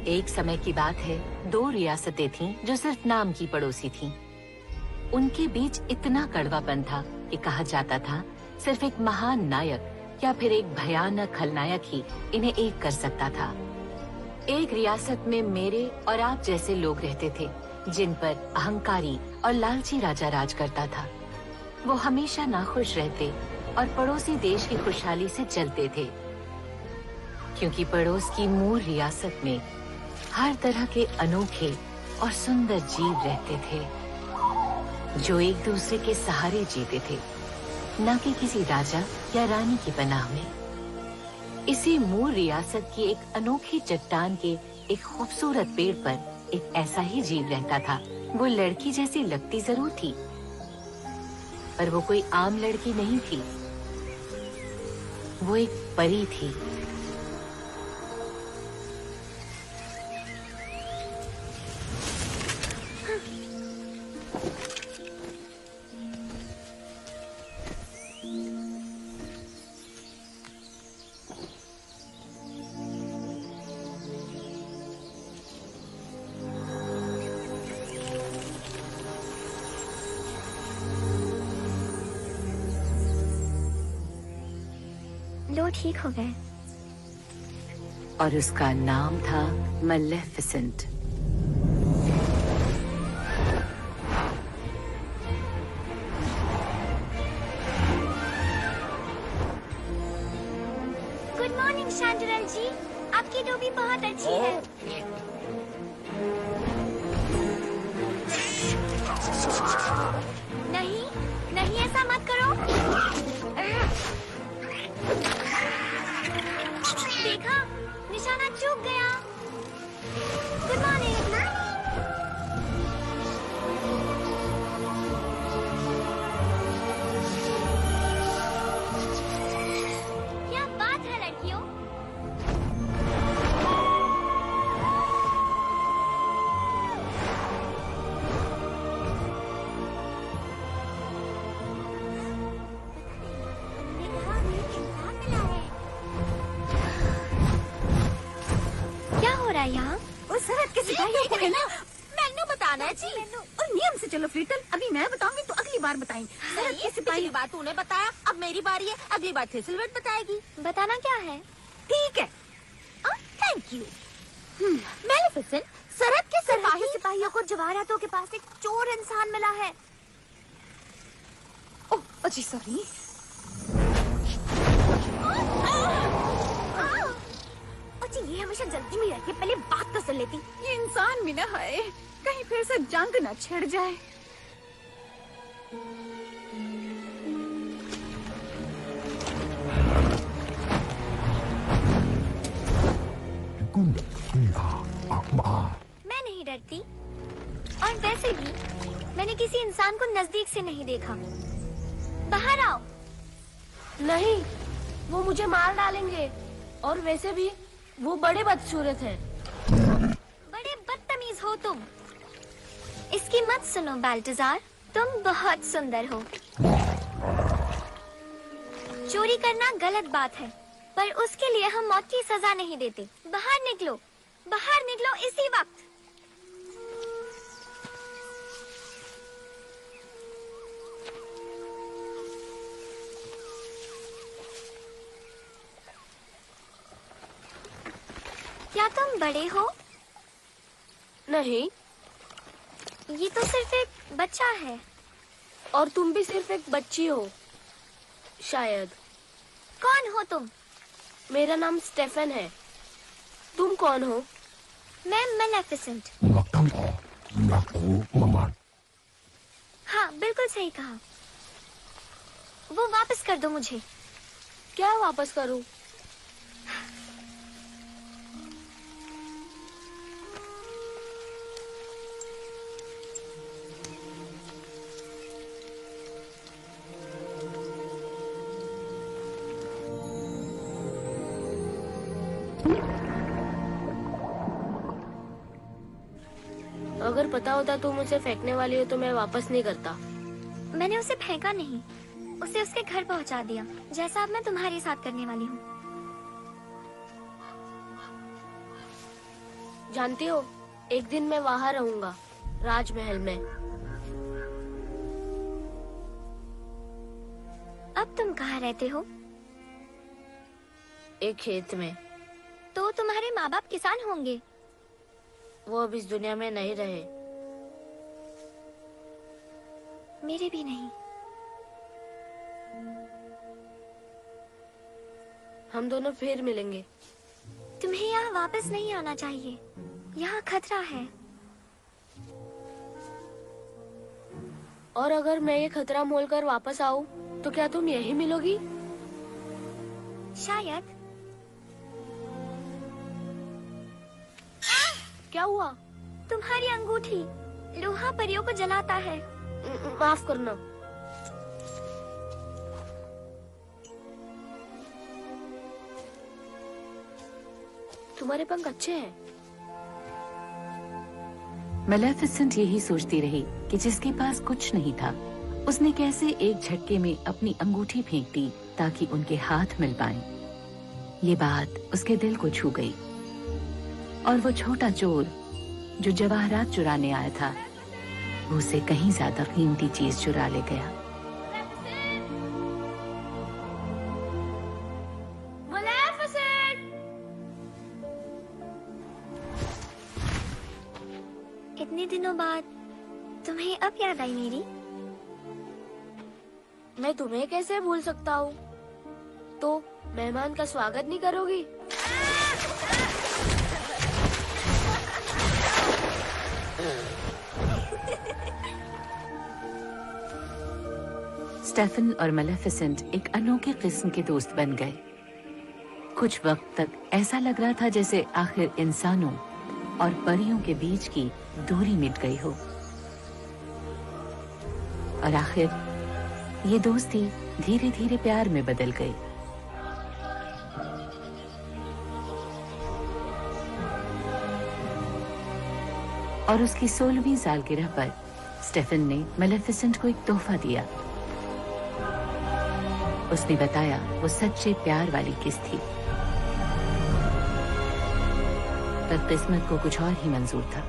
एक समय की बात है, दो रियासतें थीं जो सिर्फ नाम की पड़ोसी थीं। उनके बीच इतना कड़वापन था कि कहा जाता था सिर्फ एक महान नायक या फिर एक भयानक खलनायक ही इन्हें एक कर सकता था। एक रियासत में मेरे और आप जैसे लोग रहते थे जिन पर अहंकारी और लालची राजा राज करता था। वो हमेशा नाखुश रहते और पड़ोसी देश की खुशहाली से जलते थे, क्योंकि पड़ोस की मूल रियासत में हर तरह के अनोखे और सुंदर जीव रहते थे जो एक दूसरे के सहारे जीते थे, न कि किसी राजा या रानी की पनाह में। इसी मूल रियासत की एक अनोखी चट्टान के एक खूबसूरत पेड़ पर एक ऐसा ही जीव रहता था। वो लड़की जैसी लगती जरूर थी, पर वो कोई आम लड़की नहीं थी। वो एक परी थी। लो ठीक हो गए। और उसका नाम था मलेफिसेंट। गुड मॉर्निंग शांतरल जी, आपकी टोपी बहुत अच्छी है। नहीं नहीं, ऐसा मत करो। देखा, निशाना चूक गया। Good morning. क्या बात है लड़कियों। क्या हो रहा है यहाँ? उस सरहद के सिपाहियों को है ना, मैंने बताना है जी। और नियम से चलो फीटल, अभी मैं बताऊंगी तो अगली बार बताएंगे। सरहद के सिपाही पिछली बार तूने बताया, अब मेरी बारी है, अगली बार थेसिलवेट बताएगी। बताना क्या है? ठीक है। Thank you. मेलेफिसेंट, सरहद के सिपाहियों को जवाहरातों के पास एक चोर इंसान मिला है। ओह अजी सॉरी। जी ये हमेशा जल्दी में रहती है, पहले बात तो सुन लेती। ये इंसान भी ना है, कहीं फिर से जंग न छिड़ जाए। मैं नहीं डरती, और वैसे भी मैंने किसी इंसान को नजदीक से नहीं देखा। बाहर आओ। नहीं, वो मुझे मार डालेंगे, और वैसे भी वो बड़े बदसूरत हैं। बड़े बदतमीज हो तुम। इसकी मत सुनो बाल्टजार, तुम बहुत सुंदर हो। चोरी करना गलत बात है, पर उसके लिए हम मौत की सजा नहीं देते। बाहर निकलो, बाहर निकलो इसी वक्त। क्या तुम बड़े हो? नहीं, ये तो सिर्फ एक बच्चा है। और तुम भी सिर्फ एक बच्ची हो, शायद। कौन हो तुम? मेरा नाम स्टेफन है। तुम कौन हो? मैं मेलेफिसेंट। हाँ, बिल्कुल सही कहा। वो वापस कर दो मुझे। क्या वापस करूं? अगर पता होता तुम मुझे फेंकने वाली हो तो मैं वापस नहीं करता। मैंने उसे फेंका नहीं, उसे उसके घर पहुंचा दिया, जैसा अब मैं तुम्हारे साथ करने वाली हूँ। जानती हो, एक दिन मैं वहाँ रहूंगा, राजमहल में। अब तुम कहाँ रहते हो? एक खेत में। तो तुम्हारे माँ बाप किसान होंगे। वो अब इस दुनिया में नहीं रहे। मेरे भी नहीं। हम दोनों फिर मिलेंगे। तुम्हें यहाँ वापस नहीं आना चाहिए, यहाँ खतरा है। और अगर मैं ये खतरा मोल कर वापस आऊँ, तो क्या तुम यही मिलोगी? शायद। क्या हुआ? तुम्हारी अंगूठी लोहा परियों को जलाता है। माफ करना। तुम्हारे पंख अच्छे हैं। मेलेफिसेंट यही सोचती रही कि जिसके पास कुछ नहीं था, उसने कैसे एक झटके में अपनी अंगूठी फेंक दी ताकि उनके हाथ मिल पाएं। ये बात उसके दिल को छू गई और वो छोटा चोर जो जवाहरात चुराने आया था, वो उसे कहीं ज्यादा कीमती चीज चुरा ले गया। इतने दिनों बाद तुम्हें अब याद आई मेरी? मैं तुम्हें कैसे भूल सकता हूँ? तो मेहमान का स्वागत नहीं करोगी? स्टेफन और मेलेफिसेंट एक अनोखे किस्म के दोस्त बन गए। कुछ वक्त तक ऐसा लग रहा था जैसे आखिर इंसानों और परियों के बीच की दूरी मिट गई हो। और आखिर ये दोस्ती धीरे धीरे प्यार में बदल गई। और उसकी 16वीं सालगिरह पर स्टेफन ने मेलेफिसेंट को एक तोहफा दिया। उसने बताया वो सच्चे प्यार वाली किस थी, पर किस्मत को कुछ और ही मंजूर था।